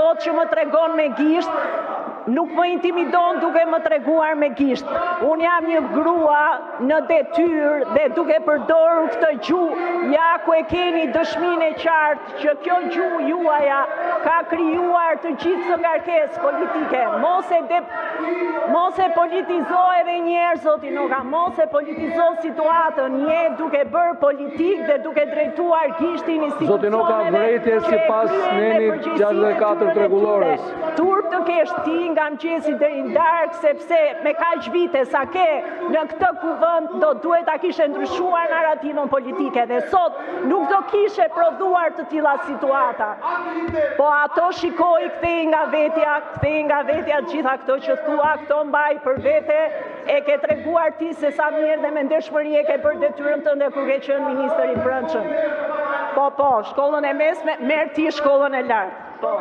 sot që më tregon me gisht, nuk më intimidon duke më treguar me gisht. Unë jam një grua në detyrë dhe duke përdorur këtë gjuhë, ja ku e keni dëshminë e qartë që kjo gjuhë juaja ka krijuar të gjithë së ngarkesë politike. Mos e politizo edhe një herë zoti Noga, mos e politizo situatën, je duke bërë politikë dhe duke drejtuar gishtin institucioneve. Zoti Noga, vrejtje sipas nenit 64 të rregullores. Turp të kesh ti nga mëngjesi deri në darkë, sepse me kaq vite sa ke në këtë kuvend do duhet ta kishe ndryshuar narrativën politike dhe sot nuk do kishe prodhuar të tilla situata. Po ato shikoj kthej nga vetja gjitha këto që thua, këto mbaj për vete, e ke treguar ti se sa mirë dhe me ndershmëri e ke bërë detyrën tënde kur ke qenë ministër i brendshëm. Po, shkollën e mesme, merr ti shkollën e lartë. Po.